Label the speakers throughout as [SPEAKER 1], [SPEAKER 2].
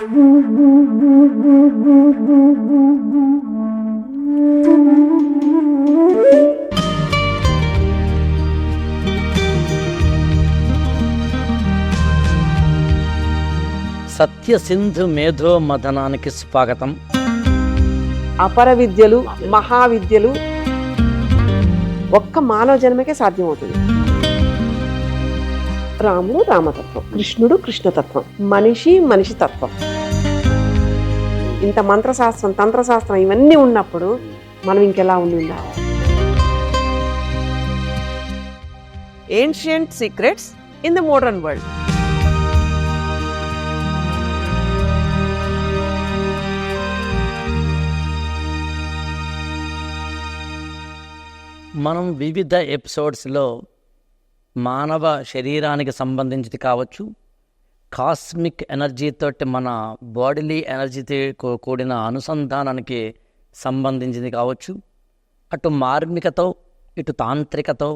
[SPEAKER 1] సత్య సింధు మేధో మథనానికి స్వాగతం.
[SPEAKER 2] అపర విద్యలు, మహావిద్యలు ఒక్క మానవ జన్మకే సాధ్యమవుతుంది. రాముడు రామతత్వం, కృష్ణుడు కృష్ణతత్వం, మనిషి మనిషి తత్వం. ఇంత మంత్రశాస్త్రం, తంత్రశాస్త్రం ఇవన్నీ ఉన్నప్పుడు మనం ఇంకెలా ఉండాలి? Ancient secrets in the modern world.
[SPEAKER 1] మనం వివిధ ఎపిసోడ్స్లో మానవ శరీరానికి సంబంధించింది కావచ్చు, కాస్మిక్ ఎనర్జీతోటి మన బాడీలీ ఎనర్జీతో కూడిన అనుసంధానానికి సంబంధించింది కావచ్చు, అటు మార్మికతో, ఇటు తాంత్రికతో,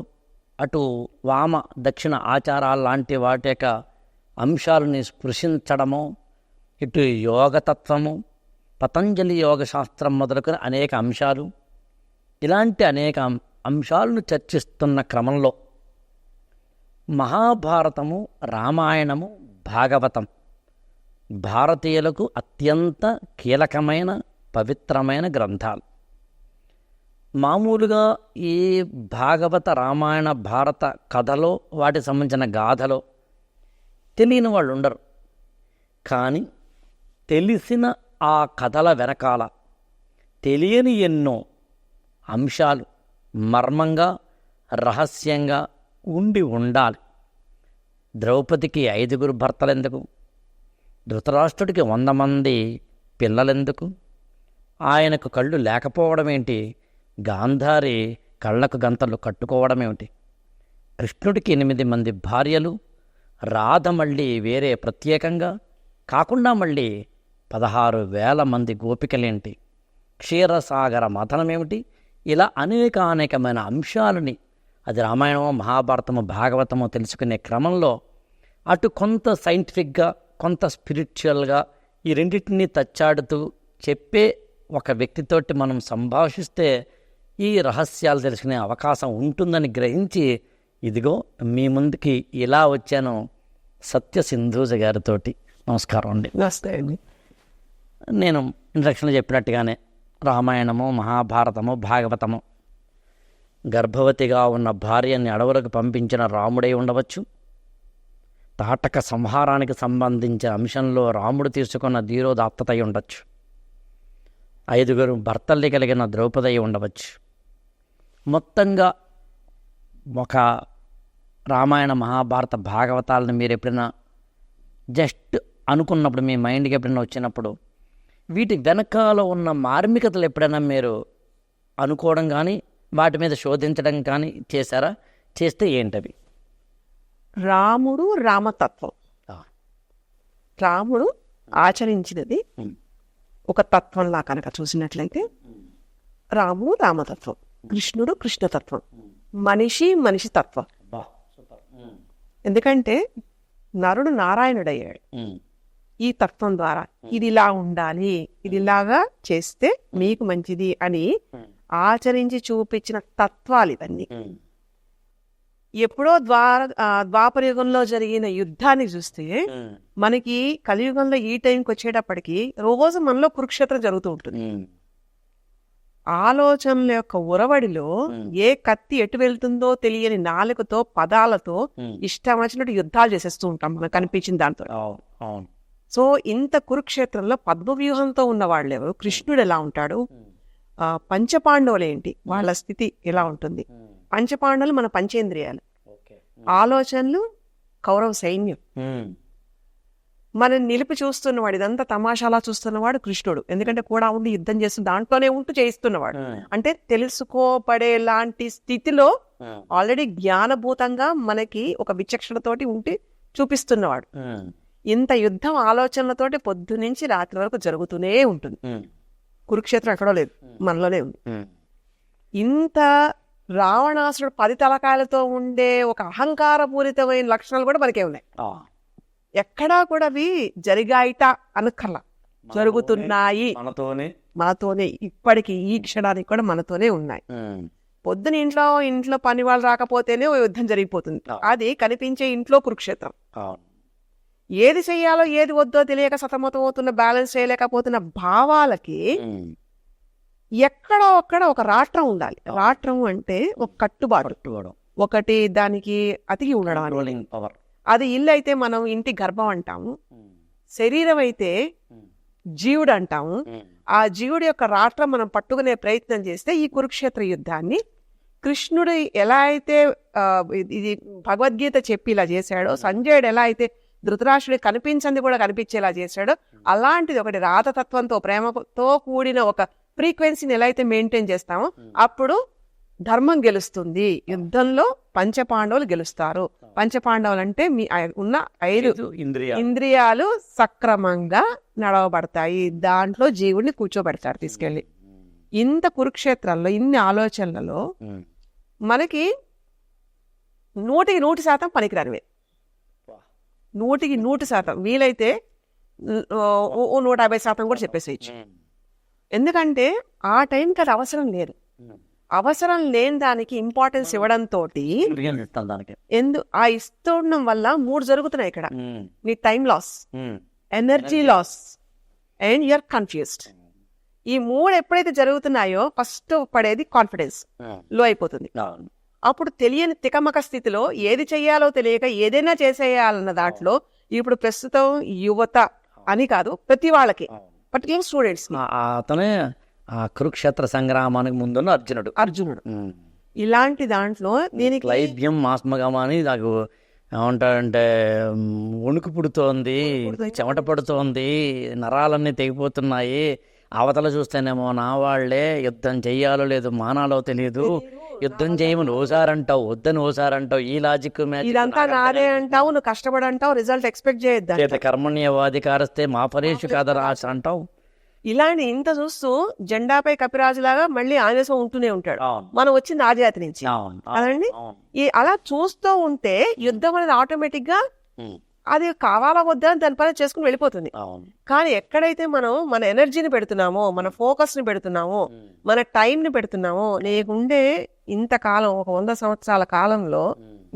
[SPEAKER 1] అటు వామ దక్షిణ ఆచారాల లాంటి వాటి యొక్క అంశాలని స్పృశించడము, ఇటు యోగతత్వము, పతంజలి యోగ శాస్త్రం మొదలుకొని అనేక అంశాలు, ఇలాంటి అనేక అంశాలను చర్చిస్తున్న క్రమంలో మహాభారతము, రామాయణము, భాగవతం భారతీయులకు అత్యంత కీలకమైన పవిత్రమైన గ్రంథాలు. మామూలుగా ఈ భాగవత, రామాయణ, భారత కథలో వాటికి సంబంధించిన గాథలో తెలియని వాళ్ళు ఉండరు. కానీ తెలిసిన ఆ కథల వెనకాల తెలియని ఎన్నో అంశాలు మర్మంగా, రహస్యంగా ఉండి ఉండాలి. ద్రౌపదికి 5 భర్తలెందుకు? ధృతరాష్ట్రుడికి 100 మంది పిల్లలెందుకు? ఆయనకు కళ్ళు లేకపోవడం ఏంటి? గాంధారి కళ్ళకు గంతలు కట్టుకోవడం ఏమిటి? కృష్ణుడికి 8 మంది భార్యలు, రాధ మళ్ళీ వేరే ప్రత్యేకంగా కాకుండా మళ్ళీ 16,000 మంది గోపికలేంటి? క్షీరసాగర మథనమేమిటి? ఇలా అనేకమైన అంశాలని, అది రామాయణమో, మహాభారతమో, భాగవతమో తెలుసుకునే క్రమంలో అటు కొంత సైంటిఫిక్గా, కొంత స్పిరిచువల్గా ఈ రెండింటినీ తచ్చాడుతూ చెప్పే ఒక వ్యక్తితోటి మనం సంభాషిస్తే ఈ రహస్యాలు తెలుసుకునే అవకాశం ఉంటుందని గ్రహించి ఇదిగో మీ ముందుకి ఇలా వచ్చాను సత్య సింధూజ గారితోటి. నమస్కారం అండి.
[SPEAKER 2] నమస్తే అండి.
[SPEAKER 1] నేను ఇంట్రడక్షన్లో చెప్పినట్టుగానే రామాయణము, మహాభారతము, భాగవతము గర్భవతిగా ఉన్న భార్యని అడవులకు పంపించిన రాముడై ఉండవచ్చు, తాటక సంహారానికి సంబంధించిన అంశంలో రాముడు తీసుకున్న ధీరోదాత్తత ఉండవచ్చు, 5 భర్తల్ని కలిగిన ద్రౌపది ఉండవచ్చు. మొత్తంగా ఒక రామాయణ, మహాభారత, భాగవతాలను మీరు ఎప్పుడైనా జస్ట్ అనుకున్నప్పుడు, మీ మైండ్కి ఎప్పుడైనా వచ్చినప్పుడు వీటి వెనకాల ఉన్న మార్మికతలు ఎప్పుడైనా మీరు అనుకోవడం కానీ, వాటి మీద శోధించడం కానీ చేశారా? చేస్తే ఏంటవి?
[SPEAKER 2] రాముడు రామతత్వం. రాముడు ఆచరించినది ఒక తత్వంలా కనుక చూసినట్లయితే రాముడు రామతత్వం, కృష్ణుడు కృష్ణతత్వం, మనిషి మనిషి తత్వం. ఎందుకంటే నరుడు నారాయణుడయ్యాడు ఈ తత్వం ద్వారా. ఇది ఇలా ఉండాలి, ఇది ఇలాగా చేస్తే మీకు మంచిది అని ఆచరించి చూపించిన తత్వాలు ఇవన్నీ. ఎప్పుడో ద్వాపర యుగంలో జరిగిన యుద్ధాన్ని చూస్తే మనకి కలియుగంలో ఈ టైంకి వచ్చేటప్పటికి రోజు మనలో కురుక్షేత్రం జరుగుతూ ఉంటుంది. ఆలోచనల యొక్క ఉరవడిలో ఏ కత్తి ఎటు వెళ్తుందో తెలియని నాలుకతో, పదాలతో ఇష్టం వచ్చినట్టు యుద్ధాలు చేసేస్తూ ఉంటాం మనకు కనిపించిన దాంతో. సో ఇంత కురుక్షేత్రంలో పద్మవ్యూహంతో ఉన్న వాళ్ళు ఎవరు? కృష్ణుడు ఎలా ఉంటాడు? పంచపాండవులు ఏంటి? వాళ్ళ స్థితి ఎలా ఉంటుంది? పంచపాండవులు మన పంచేంద్రియాలు, ఆలోచనలు కౌరవ సైన్యం. మనం నిలిపి చూస్తున్నవాడు, ఇదంతా తమాషాలా చూస్తున్నవాడు కృష్ణుడు. ఎందుకంటే కూడా ఉండి యుద్ధం చేస్తూ దాంట్లోనే ఉంటూ చేయిస్తున్నవాడు. అంటే తెలుసుకోబడేలాంటి స్థితిలో ఆల్రెడీ జ్ఞానభూతంగా మనకి ఒక విచక్షణతోటి ఉండి చూపిస్తున్నవాడు. ఇంత యుద్ధం ఆలోచనలతోటి పొద్దు నుంచి రాత్రి వరకు జరుగుతూనే ఉంటుంది. కురుక్షేత్రం ఎక్కడో లేదు, మనలోనే ఉంది. ఇంత రావణాసురుడు 10 తలకాయలతో ఉండే ఒక అహంకారపూరితమైన లక్షణాలు కూడా మనకే ఉన్నాయి. ఎక్కడా కూడా అవి జరిగాయిట అనక్కర్లా, జరుగుతున్నాయి మనతోనే, ఇప్పటికి ఈ క్షణానికి కూడా మనతోనే ఉన్నాయి. పొద్దున ఇంట్లో పని వాళ్ళు రాకపోతేనే ఓ యుద్ధం జరిగిపోతుంది. అది కనిపించే ఇంట్లో కురుక్షేత్రం. ఏది చెయ్యాలో ఏది వద్దో తెలియక సతమతం అవుతున్న, బ్యాలెన్స్ చేయలేకపోతున్న భావాలకి ఎక్కడో ఒక్కడ ఒక రాట్రం ఉండాలి. రాట్రం అంటే ఒక కట్టుబాటు, ఒకటి దానికి అతికి ఉండడం. అది ఇల్లు అయితే మనం ఇంటి గర్భం అంటాము, శరీరం అయితే జీవుడు అంటాము. ఆ జీవుడి యొక్క రాట్రం మనం పట్టుకునే ప్రయత్నం చేస్తే ఈ కురుక్షేత్ర యుద్ధాన్ని కృష్ణుడు ఎలా అయితే ఇది భగవద్గీత చెప్పి ఇలా చేశాడో, సంజయుడు ఎలా అయితే ధృతరాష్ట్రుడి కనిపించింది కూడా కనిపించేలా చేశాడో, అలాంటిది ఒకటి రాతతత్వంతో ప్రేమతో కూడిన ఒక ఫ్రీక్వెన్సీని ఎలా అయితే మెయింటైన్ చేస్తామో అప్పుడు ధర్మం గెలుస్తుంది. యుద్ధంలో పంచపాండవులు గెలుస్తారు. పంచపాండవులు అంటే మీ ఉన్న 5 ఇంద్రియాలు సక్రమంగా నడవబడతాయి. దాంట్లో జీవుడిని కూర్చోబెడతారు తీసుకెళ్ళి. ఇంత కురుక్షేత్రాల్లో ఇన్ని ఆలోచనలలో మనకి 100% పనికిరానివే. 100% వీలైతే 150% కూడా చెప్పేసేయచ్చు. ఎందుకంటే ఆ టైంకి అది అవసరం లేదు. అవసరం లేని దానికి ఇంపార్టెన్స్ ఇవ్వడంతో ఆ ఇస్తుండడం వల్ల 3 జరుగుతున్నాయి ఇక్కడ. నీ time loss, energy loss and you're confused. ఈ 3 ఎప్పుడైతే జరుగుతున్నాయో ఫస్ట్ పడేది కాన్ఫిడెన్స్ లో అయిపోతుంది. అప్పుడు తెలియని తికమక స్థితిలో ఏది చెయ్యాలో తెలియక ఏదైనా చేసేయాలన్న దాంట్లో ఇప్పుడు ప్రస్తుతం యువత అని కాదు, ప్రతి వాళ్ళకి, పర్టికులర్ స్టూడెంట్స్,
[SPEAKER 1] అతనే కురుక్షేత్ర సంగ్రామానికి ముందున్న అర్జునుడు.
[SPEAKER 2] ఇలాంటి దాంట్లో దీనికి
[SPEAKER 1] లైభ్యం మాస్మగమని నాకు ఏమంటాడంటే వణుకు పుడుతోంది, చెమట పడుతోంది, నరాలన్నీ తెగిపోతున్నాయి, అవతల చూస్తేనేమో నా వాళ్లే యుద్ధం చెయ్యాలో లేదు మానాలో తెలియదు, యుద్ధం చేయమని ఓసారంటావు, వద్దని ఓసారంటావు, ఈ లాజిక్
[SPEAKER 2] ఇదంతా నాదే అంటావు, నువ్వు కష్టపడంటావు, రిజల్ట్ ఎక్స్పెక్ట్ చేయొద్దు,
[SPEAKER 1] కర్మణ్యవాధికారస్తే మా పరేషు కాదరా అంటావు.
[SPEAKER 2] ఇలాంటి ఇంత చూస్తూ జెండాపై కపిరాజులాగా మళ్ళీ ఆవేశం ఉంటూనే ఉంటాడు. మనం వచ్చింది ఆ జాతి నుంచి కదండి. అలా చూస్తూ ఉంటే యుద్ధం అనేది ఆటోమేటిక్ గా అది కావాలా వద్దా దాని పని చేసుకుని వెళ్ళిపోతుంది. కానీ ఎక్కడైతే మనం మన ఎనర్జీని పెడుతున్నామో, మన ఫోకస్ ని పెడుతున్నామో, మన టైం ని పెడుతున్నామో, నీకుండే ఇంతకాలం ఒక 100 సంవత్సరాల కాలంలో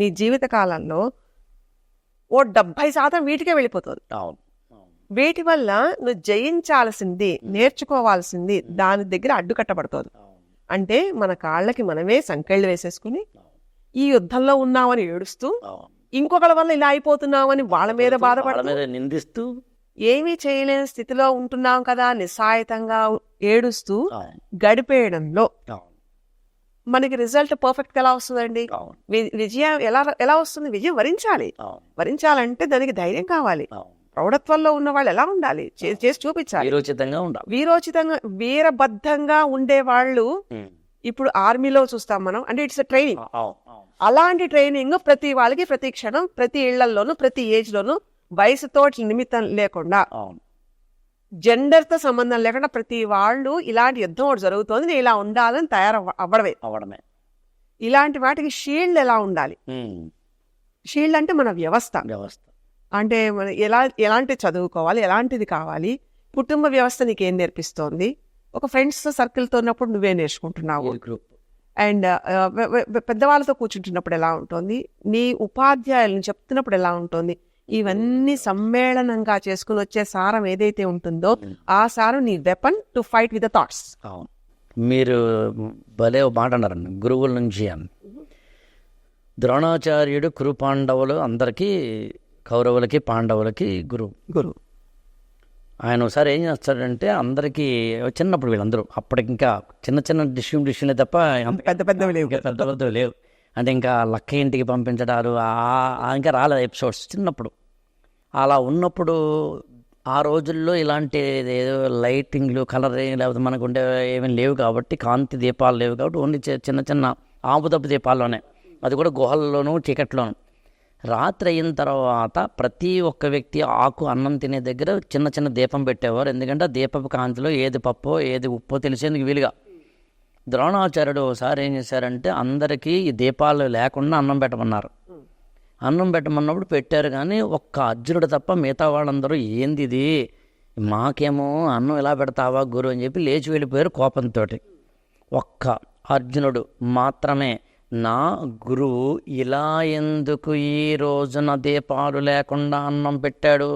[SPEAKER 2] నీ జీవిత కాలంలో ఓ 70% వీటికే వెళ్ళిపోతుంది. వీటి వల్ల నువ్వు జయించాల్సింది, నేర్చుకోవాల్సింది దాని దగ్గర అడ్డుకట్టబడుతుంది. అంటే మన కాళ్ళకి మనమే సంకెళ్ళు వేసేసుకుని ఈ యుద్ధంలో ఉన్నామని ఏడుస్తూ, ఇంకొకళ్ళ వల్ల ఇలా అయిపోతున్నామని వాళ్ళ మీద బాధపడుతూ,
[SPEAKER 1] నిందిస్తూ,
[SPEAKER 2] ఏమీ చేయలేని స్థితిలో ఉంటున్నాం కదా నిస్సాయితంగా ఏడుస్తూ గడిపేయడంలో మనకి రిజల్ట్ పర్ఫెక్ట్ ఎలా వస్తుందండి? విజయం ఎలా వస్తుంది? విజయం వరించాలంటే దానికి ధైర్యం కావాలి. ప్రౌఢత్వంలో ఉన్న వాళ్ళు ఎలా ఉండాలి? చేసి చూపించాలి. వీరోచితంగా వీరబద్ధంగా ఉండే వాళ్ళు ఇప్పుడు ఆర్మీలో చూస్తాం మనం. అంటే ఇట్స్ ట్రైనింగ్. అలాంటి ట్రైనింగ్ ప్రతి వాళ్ళకి ప్రతి క్షణం, ప్రతి ఇళ్లలోనూ, ప్రతి ఏజ్ లోను, వయసుతో నిమిత్తం లేకుండా, జెండర్ తో సంబంధం లేకుండా ప్రతి వాళ్ళు ఇలాంటి యుద్ధం ఒకటి జరుగుతోంది, నేను ఇలా ఉండాలని అవ్వడమే. ఇలాంటి వాటికి షీల్డ్ ఎలా ఉండాలి? షీల్డ్ అంటే మన వ్యవస్థ. అంటే ఎలాంటి చదువుకోవాలి, ఎలాంటిది కావాలి, కుటుంబ వ్యవస్థ నీకేం నేర్పిస్తోంది, ఒక ఫ్రెండ్స్ సర్కిల్తో ఉన్నప్పుడు నువ్వే నేర్చుకుంటున్నావు, అండ్ పెద్దవాళ్ళతో కూర్చుంటున్నప్పుడు ఎలా ఉంటుంది, నీ ఉపాధ్యాయులను చెప్తున్నప్పుడు ఎలా ఉంటుంది, ఇవన్నీ సమ్మేళనంగా చేసుకుని వచ్చే సారం ఏదైతే ఉంటుందో ఆ సారం నీ weapon to fight with the thoughts.
[SPEAKER 1] మీరు భలే మాట అన్నారండి, గురువుల నుంచి అని. ద్రోణాచార్యుడు కురు పాండవులు అందరికీ, కౌరవులకి పాండవులకి గురువు. ఆయన ఒకసారి ఏం చేస్తాడంటే అందరికీ చిన్నప్పుడు వీళ్ళందరూ అప్పటికి ఇంకా చిన్న డిష్యూలే తప్ప
[SPEAKER 2] పెద్ద
[SPEAKER 1] లేవు. అంటే ఇంకా లక్క ఇంటికి పంపించడాలు ఇంకా రాలేదు ఎపిసోడ్స్ చిన్నప్పుడు. అలా ఉన్నప్పుడు ఆ రోజుల్లో ఇలాంటి ఏదో లైటింగ్లు, కలరింగ్ లేకపోతే మనకు ఉండే ఏమీ లేవు కాబట్టి, కాంతి దీపాలు లేవు కాబట్టి ఓన్లీ చిన్న ఆపుదప్పు దీపాల్లోనే, అది కూడా గుహల్లోనూ చీకట్లోనూ. రాత్రి అయిన తర్వాత ప్రతి ఒక్క వ్యక్తి అన్నం తినే దగ్గర చిన్న దీపం పెట్టేవారు. ఎందుకంటే దీపపు కాంతిలో ఏది పప్పో ఏది ఉప్పో తెలిసేందుకు వీలుగా. ద్రోణాచార్యుడు ఒకసారి ఏం చేశారంటే అందరికీ ఈ దీపాలు లేకుండా అన్నం పెట్టమన్నారు. అన్నం పెట్టమన్నప్పుడు పెట్టారు, కానీ ఒక్క అర్జునుడు తప్ప మిగతా వాళ్ళందరూ ఏంది ఇది, మాకేమో అన్నం ఎలా పెడతావా గురు అని చెప్పి లేచి వెళ్ళిపోయారు కోపంతో. ఒక్క అర్జునుడు మాత్రమే నా గురువు ఇలా ఎందుకు ఈ రోజున దీపాలు లేకుండా అన్నం పెట్టాడు,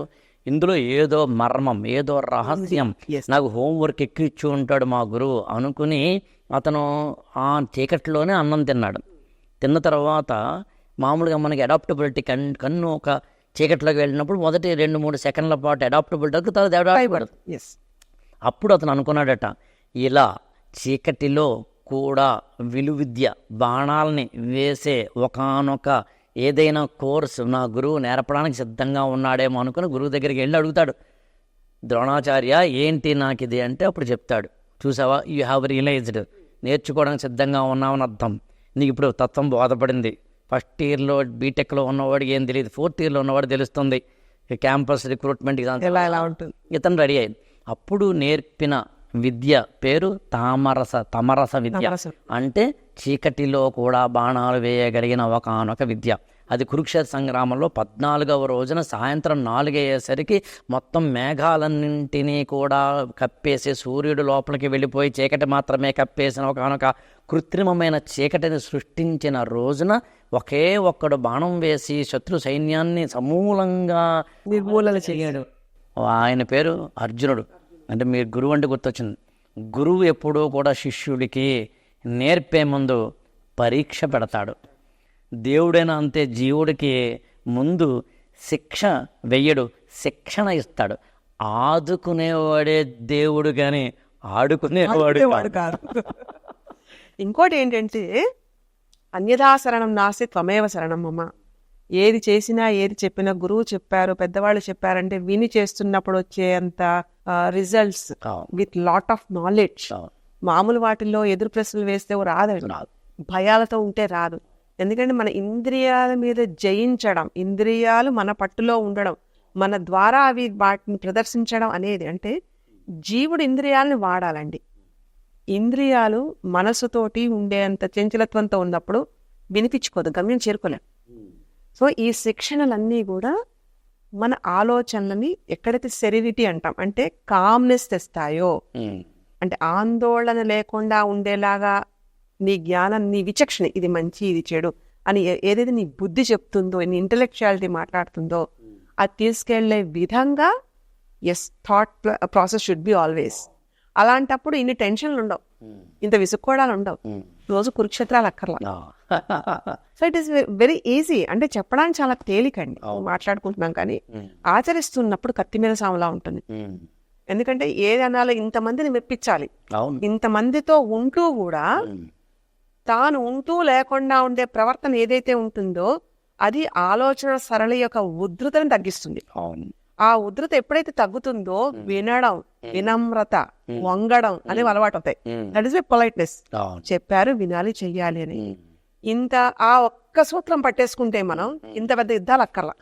[SPEAKER 1] ఇందులో ఏదో మర్మం, ఏదో రహస్యం, నాకు హోంవర్క్ ఎక్కిచ్చి ఉంటాడు మా గురువు అనుకుని అతను ఆ చీకట్లోనే అన్నం తిన్నాడు. తిన్న తర్వాత మామూలుగా మనకి అడాప్టబిలిటీ కన్ను ఒక చీకట్లోకి వెళ్ళినప్పుడు మొదటి 2-3 సెకండ్ల పాటు అడాప్టబిలిటీ, తర్వాత అడాప్టబిలిటీ. అప్పుడు అతను అనుకున్నాడట, ఇలా చీకటిలో కూడా విలువిద్య బాణాలని వేసే ఒకానొక ఏదైనా కోర్సు నా గురువు నేర్పడానికి సిద్ధంగా ఉన్నాడేమో అనుకుని గురువు దగ్గరికి వెళ్ళి అడుగుతాడు, ద్రోణాచార్య ఏంటి నాకు ఇది అంటే అప్పుడు చెప్తాడు, చూసావా యూ హ్యావ్ రియలైజ్డ్, నేర్చుకోవడానికి సిద్ధంగా ఉన్నామని అర్థం, నీకు ఇప్పుడు తత్వం బోధపడింది. ఫస్ట్ ఇయర్లో బీటెక్లో ఉన్నవాడికి ఏం తెలియదు, 4th ఇయర్లో ఉన్నవాడు తెలుస్తుంది క్యాంపస్ రిక్రూట్మెంట్కి
[SPEAKER 2] ఎలా ఉంటుంది.
[SPEAKER 1] ఇతను రెడీ అయింది. అప్పుడు నేర్పిన విద్య పేరు తమరస విద్య, అంటే చీకటిలో కూడా బాణాలు వేయగలిగిన ఒకనొక విద్య. అది కురుక్షేత్ర సంగ్రామంలో 14వ రోజున సాయంత్రం 4 అయ్యేసరికి మొత్తం మేఘాలన్నింటినీ కూడా కప్పేసి సూర్యుడు లోపలికి వెళ్ళిపోయి చీకటి మాత్రమే కప్పేసిన ఒకనొక కృత్రిమమైన చీకటిని సృష్టించిన రోజున ఒకే ఒక్కడు బాణం వేసి శత్రు సైన్యాన్ని సమూలంగా
[SPEAKER 2] నిర్మూలన చేయడు.
[SPEAKER 1] ఆయన పేరు అర్జునుడు. అంటే మీరు గురువు అంటే గుర్తొచ్చింది. గురువు ఎప్పుడూ కూడా శిష్యుడికి నేర్పే ముందు పరీక్ష పెడతాడు. దేవుడైనా అంతే, జీవుడికి ముందు శిక్ష వెయ్యడు, శిక్షణ ఇస్తాడు. ఆదుకునేవాడే దేవుడు కానీ ఆడుకునేవాడు
[SPEAKER 2] కాదు. ఇంకోటి ఏంటంటే అన్యథా శరణం నాస్తి త్వమేవ శరణం మమ. ఏది చేసినా ఏది చెప్పినా గురువు చెప్పారు, పెద్దవాళ్ళు చెప్పారంటే విని చేస్తున్నప్పుడు వచ్చేంత results with lot of knowledge మామూలు వాటిల్లో ఎదురు ప్రశ్నలు వేస్తే రాదు, భయాలతో ఉంటే రాదు. ఎందుకంటే మన ఇంద్రియాల మీద జయించడం, ఇంద్రియాలు మన పట్టులో ఉండడం, మన ద్వారా అవి వాటిని ప్రదర్శించడం అనేది, అంటే జీవుడు ఇంద్రియాలను వాడాలండి. ఇంద్రియాలు మనసుతోటి ఉండేంత చంచలత్వంతో ఉన్నప్పుడు వినిపించుకోదు, గమ్యం చేరుకోలేం. సో ఈ శిక్షణలన్నీ కూడా మన ఆలోచనలని ఎక్కడైతే సెరినిటీ అంటాం, అంటే కామ్నెస్ తెస్తాయో, అంటే ఆందోళన లేకుండా ఉండేలాగా నీ జ్ఞానం, నీ విచక్షణ, ఇది మంచి ఇది చెడు అని ఏదైతే నీ బుద్ధి చెప్తుందో, నీ ఇంటలెక్చువాలిటీ మాట్లాడుతుందో అది తీసుకెళ్లే విధంగా thought process should be always. అలాంటప్పుడు ఇన్ని టెన్షన్లు ఉండవు, ఇంత విసుక్కోవడాలు ఉండవు, రోజు కురుక్షేత్రాలు అక్కర్లా. So it is very easy. అంటే చెప్పడానికి చాలా తేలికండి, మాట్లాడుకుంటున్నాం, కానీ ఆచరిస్తున్నప్పుడు కత్తి మీద సాములా ఉంటుంది. ఎందుకంటే ఏది అనాలో ఇంతమందిని మెప్పించాలి, ఇంతమందితో ఉంటూ కూడా తాను ఉంటూ లేకుండా ఉండే ప్రవర్తన ఏదైతే ఉంటుందో అది ఆలోచన సరళి యొక్క ఉద్ధృతని తగ్గిస్తుంది. ఆ ఉద్ధృత ఎప్పుడైతే తగ్గుతుందో వినడం, వినమ్రత, వంగడం అనేవి అలవాటు అవుతాయి. That is politeness. చెప్పారు, వినాలి, చెయ్యాలి అని. ఇంత ఆ ఒక్క సూత్రం పట్టేసుకుంటే మనం ఇంత పెద్ద యుద్ధాలు అక్కర్లా,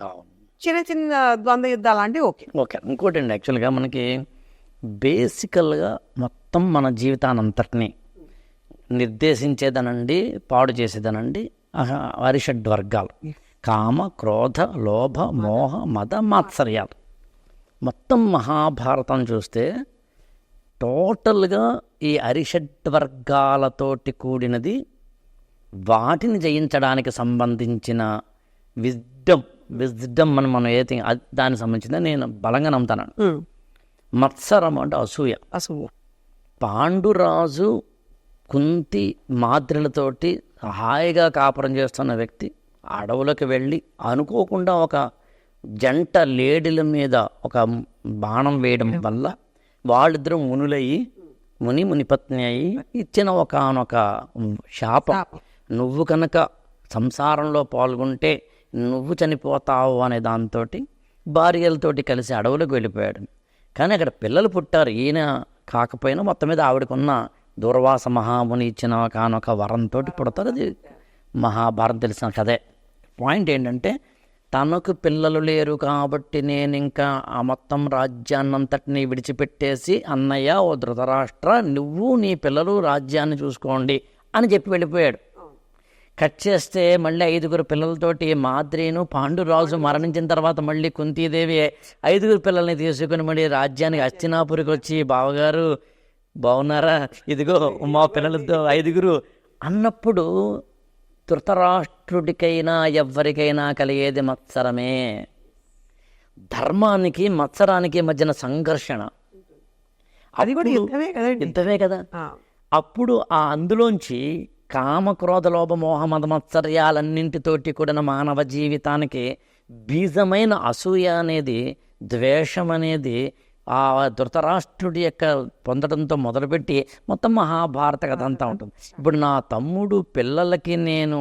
[SPEAKER 2] చిన్న చిన్న ద్వంద్వ యుద్ధాలు లాంటివి ఓకే.
[SPEAKER 1] ఇంకోటి అండి, యాక్చువల్గా మనకి బేసికల్గా మొత్తం మన జీవితానంతటినీ నిర్దేశించేదనండి, పాడు చేసేదనండి అరిషడ్ వర్గాలు: కామ, క్రోధ, లోభ, మోహ, మద, మాత్సర్యాలు. మొత్తం మహాభారతం చూస్తే టోటల్గా ఈ అరిషడ్ వర్గాలతోటి కూడినది. వాటిని జయించడానికి సంబంధించిన విజ్డమ్ మనం ఏదైతే దానికి సంబంధించిందో నేను బలంగా నమ్ముతాను. మత్సరం అంటే అసూయ. పాండురాజు కుంతి మాద్రులతోటి హాయిగా కాపురం చేస్తున్న వ్యక్తి అడవులకు వెళ్ళి అనుకోకుండా ఒక జంట లేడీల మీద ఒక బాణం వేయడం వల్ల వాళ్ళిద్దరూ మునులయ్యి మునిపత్ని అయ్యి ఇచ్చిన ఒకనొక శాపం, నువ్వు కనుక సంసారంలో పాల్గొంటే నువ్వు చనిపోతావు అనే దాంతో భార్యలతోటి కలిసి అడవులకు వెళ్ళిపోయాడు. కానీ అక్కడ పిల్లలు పుట్టారు. ఈయన కాకపోయినా మొత్తం మీద ఆవిడకున్న దూర్వాస మహాముని ఇచ్చిన కానొక వరంతో పుడతారు. అది మహాభారతం తెలిసిన కథే. పాయింట్ ఏంటంటే తనకు పిల్లలు లేరు కాబట్టి నేను ఇంకా ఆ మొత్తం రాజ్యాన్నంతటినీ విడిచిపెట్టేసి అన్నయ్య ఓ ధృతరాష్ట్ర నువ్వు నీ పిల్లలు రాజ్యాన్ని చూసుకోండి అని చెప్పి వెళ్ళిపోయాడు. కట్ చేస్తే మళ్ళీ 5 పిల్లలతోటి మాద్రీను పాండురాజు మరణించిన తర్వాత మళ్ళీ కుంతీదేవి 5 పిల్లల్ని తీసుకుని మళ్ళీ రాజ్యానికి హస్తినాపురికి వచ్చి బావగారు బాగున్నారా, ఇదిగో మా పిల్లలతో 5 అన్నప్పుడు ధృతరాష్ట్రుడికైనా ఎవ్వరికైనా కలిగేది మత్సరమే. ధర్మానికి మత్సరానికి మధ్యన సంఘర్షణ,
[SPEAKER 2] అది కూడా యుద్ధమే కదండి.
[SPEAKER 1] యుద్ధమే కదా. అప్పుడు అందులోంచి కామక్రోధ లోభ మోహ మద మత్సర్యాలన్నింటితోటి కూడిన మానవ జీవితానికి బీజమైన అసూయ అనేది, ద్వేషం అనేది ఆ ధృతరాష్ట్రుడి యొక్క పొందడంతో మొదలుపెట్టి మొత్తం మహాభారత కథ అంతా ఉంటుంది. ఇప్పుడు నా తమ్ముడు పిల్లలకి నేను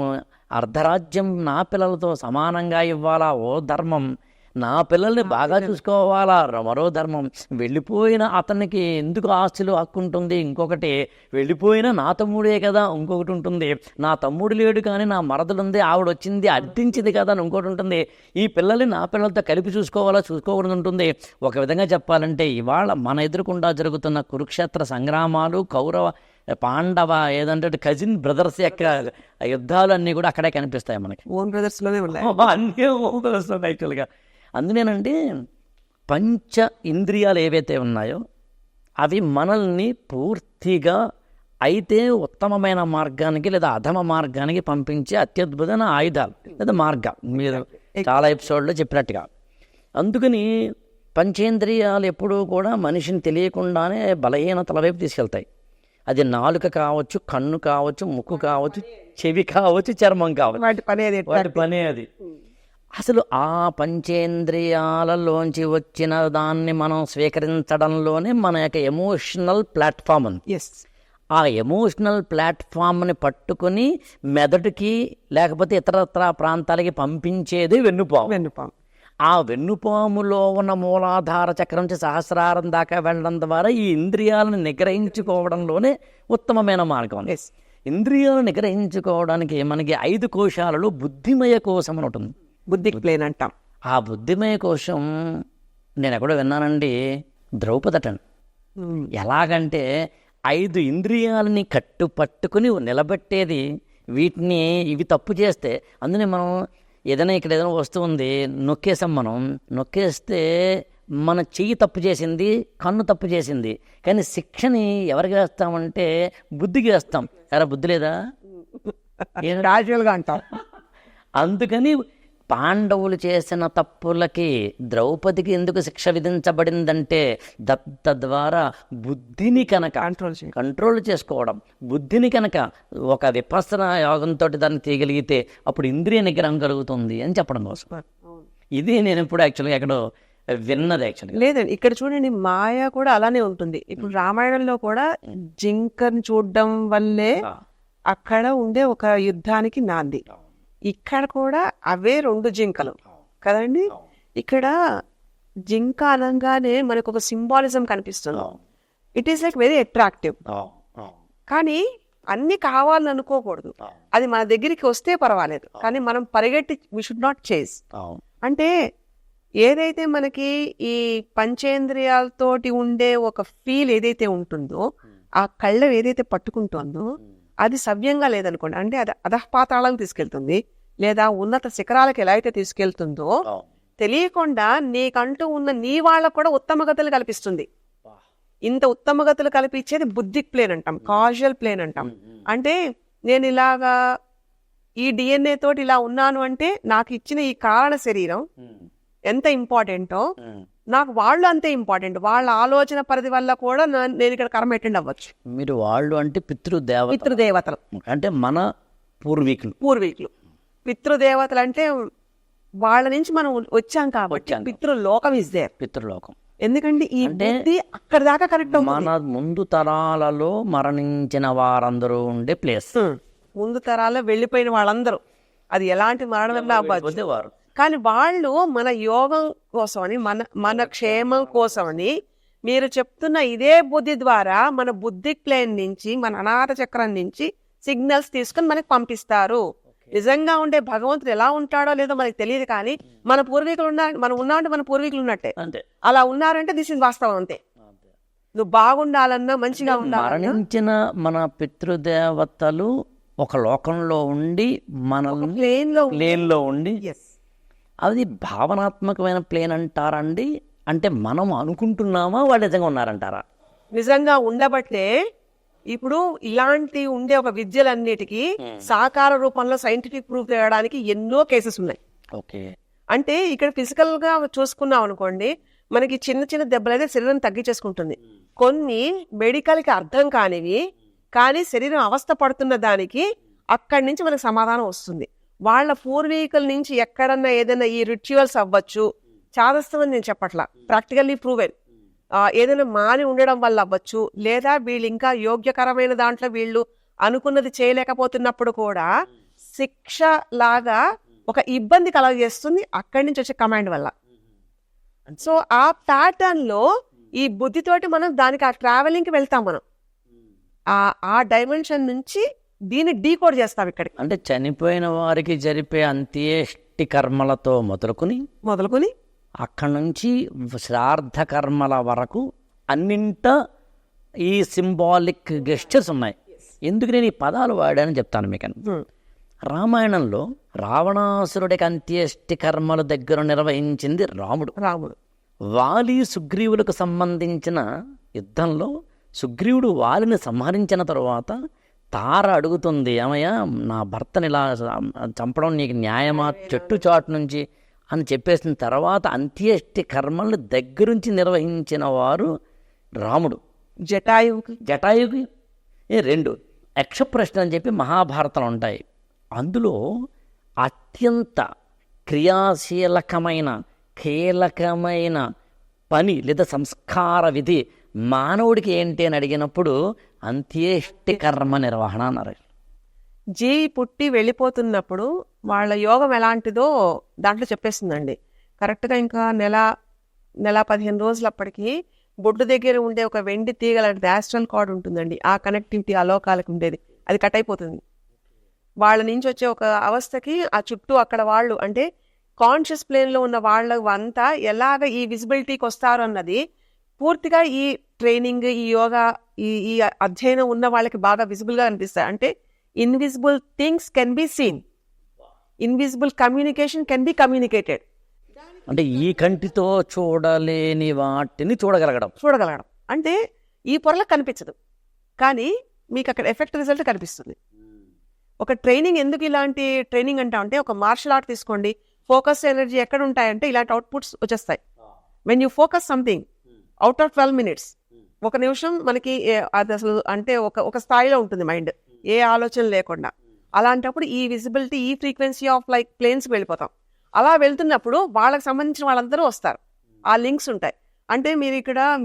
[SPEAKER 1] అర్ధరాజ్యం నా పిల్లలతో సమానంగా ఇవ్వాలా, ఓ ధర్మం. నా పిల్లల్ని బాగా చూసుకోవాలా, మరో ధర్మం. వెళ్ళిపోయిన అతనికి ఎందుకు ఆస్తులు హక్కు ఉంటుంది, ఇంకొకటి. వెళ్ళిపోయిన నా తమ్ముడే కదా, ఇంకొకటి ఉంటుంది. నా తమ్ముడు లేడు కానీ నా మరదలుంది, ఆవిడ వచ్చింది అర్థించింది కదా అని ఇంకోటి ఉంటుంది. ఈ పిల్లల్ని నా పిల్లలతో కలిపి చూసుకోకూడదు ఉంటుంది. ఒక విధంగా చెప్పాలంటే ఇవాళ మన ఎదురుకుండా జరుగుతున్న కురుక్షేత్ర సంగ్రామాలు, కౌరవ పాండవ ఏదంటే కజిన్ బ్రదర్స్ యొక్క యుద్ధాలు అన్నీ కూడా అక్కడే కనిపిస్తాయి మనకి.
[SPEAKER 2] ఓన్ బ్రదర్స్ లోనే ఉన్నాయి
[SPEAKER 1] అన్నీ ఓన్ బ్రదర్స్ యాక్చువల్గా. అందునేనండి పంచ ఇంద్రియాలు ఏవైతే ఉన్నాయో అవి మనల్ని పూర్తిగా అయితే ఉత్తమమైన మార్గానికి లేదా అధమ మార్గానికి పంపించే అత్యద్భుతమైన ఆయుధాలు లేదా మార్గం, మీరు చాలా ఎపిసోడ్లో చెప్పినట్టుగా. అందుకని పంచేంద్రియాలు ఎప్పుడూ కూడా మనిషిని తెలియకుండానే బలహీనతల వైపు తీసుకెళ్తాయి. అది నాలుక కావచ్చు, కన్ను కావచ్చు, ముక్కు కావచ్చు, చెవి కావచ్చు, చర్మం కావచ్చు, వాటి పనే అది. అసలు ఆ పంచేంద్రియాలలోంచి వచ్చిన దాన్ని మనం స్వీకరించడంలోనే మన యొక్క ఎమోషనల్ ప్లాట్ఫామ్ ఉంది. ఆ ఎమోషనల్ ప్లాట్ఫామ్ని పట్టుకుని మెదడుకి లేకపోతే ఇతరత్ర ప్రాంతాలకి పంపించేది వెన్నుపాము. ఆ వెన్నుపాములో ఉన్న మూలాధార చక్రం నుంచి సహస్రారం దాకా వెళ్ళడం ద్వారా ఈ ఇంద్రియాలను నిగ్రహించుకోవడంలోనే ఉత్తమమైన మార్గం. ఇంద్రియాలను నిగ్రహించుకోవడానికి మనకి 5 కోశాలలో బుద్ధిమయ కోశం అని ఉంటుంది.
[SPEAKER 2] బుద్ధి ప్లేన్ అంటాం.
[SPEAKER 1] ఆ బుద్ధిమయ కోశం నేను ఎక్కడో విన్నానండి, ద్రౌపదటన్. ఎలాగంటే 5 ఇంద్రియాలని పట్టుకుని నిలబెట్టేది. వీటిని ఇవి తప్పు చేస్తే, అందునే మనం ఏదైనా ఇక్కడ ఏదైనా వస్తువు ఉంది, నొక్కేసాం. మనం నొక్కేస్తే మన చెయ్యి తప్పు చేసింది, కన్ను తప్పు చేసింది. కానీ శిక్షని ఎవరికి వేస్తామంటే బుద్ధికి వేస్తాం. ఎరా బుద్ధి లేదా
[SPEAKER 2] క్యాజువల్గా అంటాం.
[SPEAKER 1] అందుకని పాండవులు చేసిన తప్పులకి ద్రౌపదికి ఎందుకు శిక్ష విధించబడిందంటే తద్వారా బుద్ధిని కనుక కంట్రోల్ చేసుకోవడం, బుద్ధిని కనుక ఒక విపස්සన యోగంతో దాన్ని తీయగలిగితే అప్పుడు ఇంద్రియ నిగ్రహం కలుగుతుంది అని చెప్పడం కోసం. ఇది నేను ఇప్పుడు యాక్చువల్గా ఎక్కడో విన్నది. యాక్చువల్గా
[SPEAKER 2] లేదండి, ఇక్కడ చూడండి, మాయ కూడా అలానే ఉంటుంది. ఇప్పుడు రామాయణంలో కూడా జింకను చూడడం వల్లే అక్కడ ఉండే ఒక యుద్ధానికి నాంది. ఇక్కడ కూడా అవే 2 జింకలు కదండి. ఇక్కడ జింక అనగానే మనకు ఒక సింబాలిజం కనిపిస్తుంది. It is like very attractive. కానీ అన్ని కావాలని అనుకోకూడదు. అది మన దగ్గరికి వస్తే పర్వాలేదు, కానీ మనం పరిగెట్టి వి షుడ్ నాట్ చేస్. అంటే ఏదైతే మనకి ఈ పంచేంద్రియాలతోటి ఉండే ఒక ఫీల్ ఏదైతే ఉంటుందో, ఆ కళ్ళం ఏదైతే పట్టుకుంటుందో అది సవ్యంగా లేదనుకోండి, అంటే అది అధఃపాతాళాలకు తీసుకెళ్తుంది, లేదా ఉన్నత శిఖరాలకు ఎలా అయితే తీసుకెళ్తుందో తెలియకుండా నీకంటూ ఉన్న నీ వాళ్ళకు కూడా ఉత్తమగతులు కల్పిస్తుంది. ఇంత ఉత్తమగతులు కల్పించేది బుద్ధిక్ ప్లేన్ అంటాం, కాజువల్ ప్లేన్ అంటాం. అంటే నేను ఇలాగా ఈ డిఎన్ఏ తోటి ఇలా ఉన్నాను అంటే నాకు ఇచ్చిన ఈ కారణ శరీరం ఎంత ఇంపార్టెంటో నాకు వాళ్ళు అంతే ఇంపార్టెంట్. వాళ్ళ ఆలోచన పరిధి వల్ల కూడా నేను ఇక్కడ కర్మ అటెండ్ అవ్వచ్చు.
[SPEAKER 1] మీరు వాళ్ళు అంటే
[SPEAKER 2] పితృదేవతలు
[SPEAKER 1] అంటే మన పూర్వీకులు.
[SPEAKER 2] పితృదేవతలు అంటే వాళ్ళ నుంచి మనం వచ్చాం కాబట్టి పితృలోకం ఇస్ దేర్.
[SPEAKER 1] పితృలోకం
[SPEAKER 2] ఎందుకంటే ఈ బుద్ధి అక్కడ దాకా కరెక్ట్.
[SPEAKER 1] మన ముందు తరాలలో మరణించిన వారందరూ ఉండే ప్లేస్.
[SPEAKER 2] ముందు తరాల్లో వెళ్ళిపోయిన వాళ్ళందరూ అది ఎలాంటి మరణం అవ్వచ్చు, కానీ వాళ్ళు మన యోగం కోసమని మన క్షేమం కోసమని మీరు చెప్తున్న ఇదే బుద్ధి ద్వారా మన బుద్ధి ప్లేన్ నుంచి మన అనాథ చక్రం నుంచి సిగ్నల్స్ తీసుకుని మనకి పంపిస్తారు. నిజంగా ఉండే భగవంతుడు ఎలా ఉంటాడో లేదో మనకి తెలియదు, కానీ మన పూర్వీకులు ఉన్నారు, మనం ఉన్నామంటే మన పూర్వీకులు ఉన్నట్టే. అలా ఉన్నారంటే దిస్ ఇస్ వాస్తవం. అంతే. నువ్వు బాగుండాలన్నా మంచిగా ఉండాలన్నా
[SPEAKER 1] మరణించిన మన పితృదేవతలు ఒక లోకంలో ఉండి మనల్ని ప్లేన్లో ఉండి,
[SPEAKER 2] ఎస్,
[SPEAKER 1] అది భావనాత్మకమైన ప్లేన్ అంటారండి? అంటే మనం అనుకుంటున్నామా వాళ్ళు నిజంగా ఉన్నారంటారా?
[SPEAKER 2] నిజంగా ఉండబట్టే ఇప్పుడు ఇలాంటి ఉండే ఒక విద్యలన్నిటికీ సాకార రూపంలో సైంటిఫిక్ ప్రూఫ్ చేయడానికి ఎన్నో కేసెస్ ఉన్నాయి.
[SPEAKER 1] ఓకే.
[SPEAKER 2] అంటే ఇక్కడ ఫిజికల్ గా చూసుకున్నాం అనుకోండి, మనకి చిన్న చిన్న దెబ్బలు అయితే శరీరం తగ్గించేసుకుంటుంది. కొన్ని మెడికల్ కి అర్థం కానివి, కానీ శరీరం అవస్థ పడుతున్న దానికి అక్కడి నుంచి మనకు సమాధానం వస్తుంది. వాళ్ళ పూర్వీకుల నుంచి ఎక్కడన్నా ఏదైనా ఈ రిచువల్స్ అవ్వచ్చు, చాదస్తం అని నేను చెప్పట్లా, ప్రాక్టికల్లీ ప్రూవెన్, ఏదైనా మాని ఉండడం వల్ల అవ్వచ్చు, లేదా వీళ్ళు ఇంకా యోగ్యకరమైన దాంట్లో వీళ్ళు అనుకున్నది చేయలేకపోతున్నప్పుడు కూడా శిక్ష లాగా ఒక ఇబ్బంది కలగజేస్తుంది అక్కడి నుంచి వచ్చే కమాండ్ వల్ల. సో ఆ ప్యాటర్న్ లో ఈ బుద్ధితోటి మనం దానికి ఆ ట్రావెలింగ్ కి వెళ్తాం. మనం ఆ డైమెన్షన్ నుంచి దీన్ని డీకోడ్ చేస్తాం ఇక్కడికి.
[SPEAKER 1] అంటే చనిపోయిన వారికి జరిపే అంత్యేష్టి కర్మలతో మొదలుకొని అక్కడి నుంచి శ్రాద్ధ కర్మల వరకు అన్నింట ఈ సింబాలిక్ గెస్చర్స్ ఉన్నాయి. ఎందుకు నేను ఈ పదాలు వాడానని చెప్తాను మీకు. రామాయణంలో రావణాసురుడికి అంత్యేష్టి కర్మల దగ్గర నిర్వహించింది రాముడు. వాలి సుగ్రీవులకు సంబంధించిన యుద్ధంలో సుగ్రీవుడు వాలిని సంహరించిన తరువాత తార అడుగుతుంది, ఏమయ్యా నా భర్తని ఇలా చంపడం నీకు న్యాయమా, చెట్టు చాటు నుంచి అని చెప్పేసిన తర్వాత అంత్యేష్టి కర్మల్ని దగ్గరుంచి నిర్వహించిన వారు రాముడు. జటాయుకి 2 యక్షప్రశ్న అని చెప్పి మహాభారతం ఉంటాయి. అందులో అత్యంత క్రియాశీలకమైన కీలకమైన పని లేదా సంస్కార విధి మానవుడికి ఏంటి అని అడిగినప్పుడు అంత్యేష్టి కర్మ నిర్వహణ అన్నారు.
[SPEAKER 2] జీవి పుట్టి వెళ్ళిపోతున్నప్పుడు వాళ్ళ యోగం ఎలాంటిదో దాంట్లో చెప్పేస్తుందండి. కరెక్ట్గా ఇంకా నెల 15 రోజులప్పటికీ బొడ్డు దగ్గర ఉండే ఒక వెండి తీగ లాంటిది యాస్ట్రల్ కార్డ్ ఉంటుందండి. ఆ కనెక్టివిటీ అలోకాలకు ఉండేది, అది కట్ అయిపోతుంది. వాళ్ళ నుంచి వచ్చే ఒక అవస్థకి ఆ చుట్టూ అక్కడ వాళ్ళు అంటే కాన్షియస్ ప్లేన్లో ఉన్న వాళ్ళ అంతా ఎలాగ ఈ విజిబిలిటీకి వస్తారు అన్నది పూర్తిగా ఈ ట్రైనింగ్, ఈ యోగా, ఈ అధ్యయనం ఉన్న వాళ్ళకి బాగా విజిబుల్గా అనిపిస్తాయి. అంటే invisible things can be seen, invisible communication can be communicated.
[SPEAKER 1] అంటే ఈ కంటితో చూడలేని వాటిని చూడగలగడం
[SPEAKER 2] అంటే ఈ పొరలకు కనిపించదు, కానీ మీకు అక్కడ ఎఫెక్ట్ రిజల్ట్ కనిపిస్తుంది. ఒక ట్రైనింగ్ ఎందుకు ఇలాంటి ట్రైనింగ్ అంటా అంటే, ఒక మార్షల్ ఆర్ట్ తీసుకోండి, ఫోకస్ ఎనర్జీ ఎక్కడ ఉంటాయంటే ఇలాంటి అవుట్పుట్స్ వచ్చేస్తాయి. When you focus something out of 12 minutes, 1 నిమిషం మనకి అది అసలు అంటే ఒక స్థాయిలో ఉంటుంది మైండ్, ఏ ఆలోచన లేకుండా. అలాంటప్పుడు ఈ విజిబిలిటీ, ఈ ఫ్రీక్వెన్సీ ఆఫ్ లైక్ ప్లేన్స్కి వెళ్ళిపోతాం. అలా వెళ్తున్నప్పుడు వాళ్ళకి సంబంధించిన వాళ్ళందరూ వస్తారు, ఆ లింక్స్ ఉంటాయి. అంటే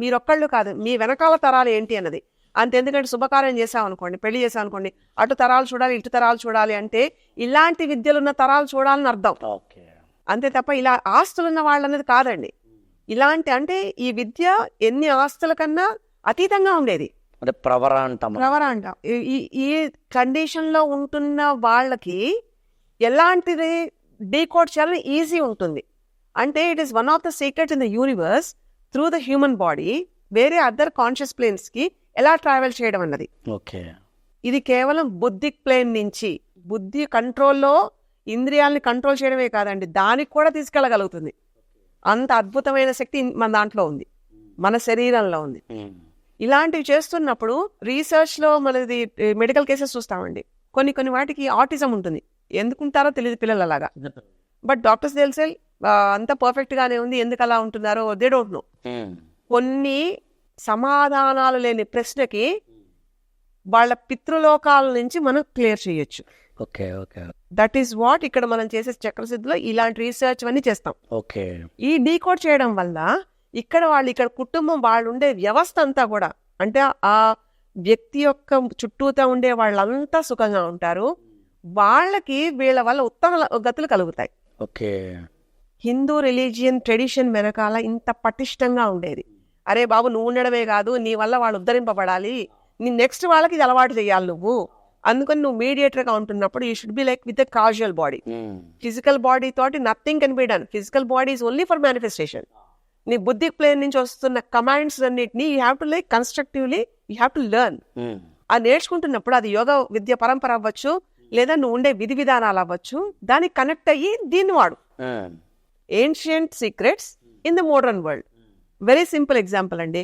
[SPEAKER 2] మీరొక్కళ్ళు కాదు, మీ వెనకాల తరాలు ఏంటి అన్నది అంతే. ఎందుకంటే శుభకార్యం చేసామనుకోండి, పెళ్లి చేసామనుకోండి, అటు తరాలు చూడాలి, ఇటు తరాలు చూడాలి అంటే ఇలాంటి విద్యలున్న తరాలు చూడాలని అర్థం, అంతే తప్ప ఇలా ఆస్తులున్న వాళ్ళు అనేది కాదండి. ఇలాంటి అంటే ఈ విద్య ఎన్ని ఆస్తుల కన్నా అతీతంగా ఉండేది.
[SPEAKER 1] ప్రవర అంటాం.
[SPEAKER 2] ఈ కండిషన్ లో ఉంటున్న వాళ్ళకి ఎలాంటిది డీకోడ్ చేయాలని ఈజీ ఉంటుంది. అంటే it is one of the secrets in the universe through the human body వేరే అదర్ కాన్షియస్ ప్లేన్స్ కి ఎలా ట్రావెల్ చేయడం అన్నది. ఇది కేవలం బుద్ధిక్ ప్లేన్ నుంచి, బుద్ధి కంట్రోల్లో ఇంద్రియాలని కంట్రోల్ చేయడమే కాదండి, దానికి కూడా తీసుకెళ్ళగలుగుతుంది. అంత అద్భుతమైన శక్తి మన దాంట్లో ఉంది, మన శరీరంలో ఉంది. ఇలాంటివి చేస్తున్నప్పుడు రీసెర్చ్ లో మనది మెడికల్ కేసెస్ చూస్తామండి. కొన్ని వాటికి ఆటిజం ఉంటుంది, ఎందుకుంటారో తెలియదు పిల్లలలాగా. బట్ డాక్టర్స్ తెలిసే అంత పర్ఫెక్ట్ గానే ఉంది, ఎందుకు అలా ఉంటున్నారో దే డోంట్ నో. కొన్ని సమాధానాలు లేని ప్రశ్నకి వాళ్ళ పితృలోకాల నుంచి మనం క్లియర్ చేయొచ్చు. దట్ ఈస్ వాట్ ఇక్కడ మనం చేసే చక్రసిద్ధిలో ఇలాంటి రీసెర్చ్ అన్ని చేస్తాం. ఈ డీకోడ్ చేయడం వల్ల ఇక్కడ కుటుంబం వాళ్ళు ఉండే వ్యవస్థ అంతా కూడా, అంటే ఆ వ్యక్తి యొక్క చుట్టూతా ఉండే వాళ్ళంతా సుఖంగా ఉంటారు, వాళ్ళకి వీళ్ళ వల్ల ఉత్తమ గతులు కలుగుతాయి. హిందూ రిలీజియన్ ట్రెడిషన్ వెనకాల ఇంత పటిష్టంగా ఉండేది. అరే బాబు, నువ్వు ఉండడమే కాదు, నీ వల్ల వాళ్ళు ఉద్ధరింపబడాలి, నీ నెక్స్ట్ వాళ్ళకి ఇది అలవాటు చేయాలి నువ్వు. అందుకని నువ్వు మీడియేటర్ గా ఉంటున్నప్పుడు you should be like with a casual body. Physical body తోటి nothing can be done. Physical body is only for manifestation. నీ బుద్ధి ప్లేన్ నుంచి వస్తున్న కమాండ్స్ అన్నిటిని you have to like constructively you have to learn. ఆ నేర్చుకుంటున్నప్పుడు అది యోగ విద్య పరంపర అవ్వచ్చు, లేదా నువ్వు ఉండే విధి విధానాలు అవ్వచ్చు, దానికి కనెక్ట్ అయ్యి దీన్ని వాడు. Ancient secrets in the modern world. Very simple example అండి.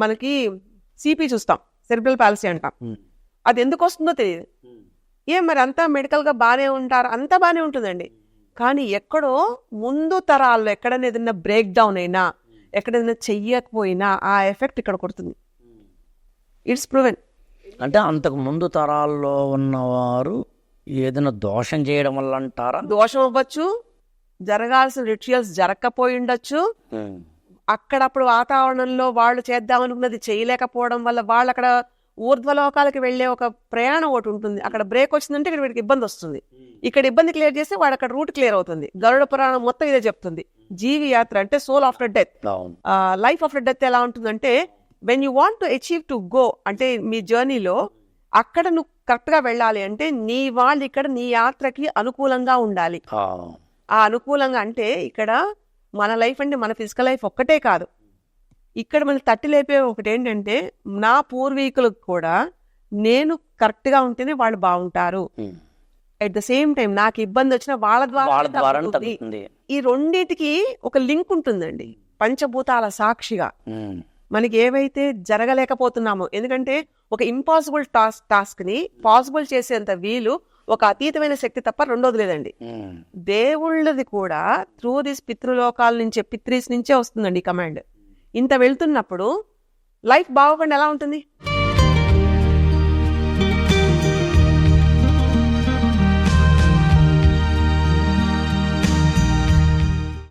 [SPEAKER 2] మనకి సిపి చూస్తాం, సెరిబ్రల్ పాలసీ అంటాం. అది ఎందుకు వస్తుందో తెలియదు. మరి అంతా మెడికల్గా బాగానే ఉంటారు, అంతా బాగానే ఉంటుందండి. కానీ ఎక్కడో ముందు తరాల్లో ఎక్కడైనా ఏదైనా బ్రేక్ డౌన్ అయినా, ఎక్కడైనా చెయ్యకపోయినా ఆ ఎఫెక్ట్ ఇక్కడ కొడుతుంది. It's proven.
[SPEAKER 1] అంటే అంతకు ముందు తరాల్లో ఉన్నవారు ఏదైనా దోషం చేయడం వల్ల అంటారా?
[SPEAKER 2] దోషం అవ్వచ్చు, జరగాల్సిన రిచువల్స్ జరగకపోయి ఉండొచ్చు, అక్కడప్పుడు వాతావరణంలో వాళ్ళు చేద్దామనుకున్నది చేయలేకపోవడం వల్ల వాళ్ళు అక్కడ ఊర్ధ్వలోకాలకి వెళ్లే ఒక ప్రయాణం ఒకటి ఉంటుంది. అక్కడ బ్రేక్ వచ్చిందంటే ఇక్కడ వీడికి ఇబ్బంది వస్తుంది. ఇక్కడ ఇబ్బంది క్లియర్ చేస్తే వాడు అక్కడ రూట్ క్లియర్ అవుతుంది. గరుడ పురాణం మొత్తం ఇదే చెప్తుంది. జీవి యాత్ర అంటే soul after death. Life after death ఎలా ఉంటుందంటే, when you want to achieve to go, అంటే మీ జర్నీలో అక్కడ నువ్వు కరెక్ట్ గా వెళ్ళాలి అంటే నీ వాళ్ళు ఇక్కడ నీ యాత్రకి అనుకూలంగా ఉండాలి. ఆ అనుకూలంగా అంటే ఇక్కడ మన లైఫ్ అంటే మన ఫిజికల్ లైఫ్ ఒక్కటే కాదు, ఇక్కడ మనకి తట్టి లేపే ఒకటి ఏంటంటే, నా పూర్వీకులకు కూడా నేను కరెక్ట్ గా ఉంటేనే వాళ్ళు బాగుంటారు. అట్ ద సేమ్ టైం నాకు ఇబ్బంది వచ్చిన వాళ్ళ ద్వారా తగ్గుతుంది. ఈ రెండింటికి ఒక లింక్ ఉంటుందండి. పంచభూతాల సాక్షిగా మనకి ఏవైతే జరగలేకపోతున్నామో, ఎందుకంటే ఒక ఇంపాసిబుల్ టాస్క్ ని పాసిబుల్ చేసేంత వీలు ఒక అతీతమైన శక్తి తప్ప రెండోది లేదండి. దేవుళ్ళది కూడా త్రూ దిస్ పితృలోకాల నుంచే, పిత్రీస్ నుంచే వస్తుందండి కమాండ్. ఇంత వెళ్తున్నప్పుడు లైఫ్ బాగోకుండా ఎలా ఉంటుంది?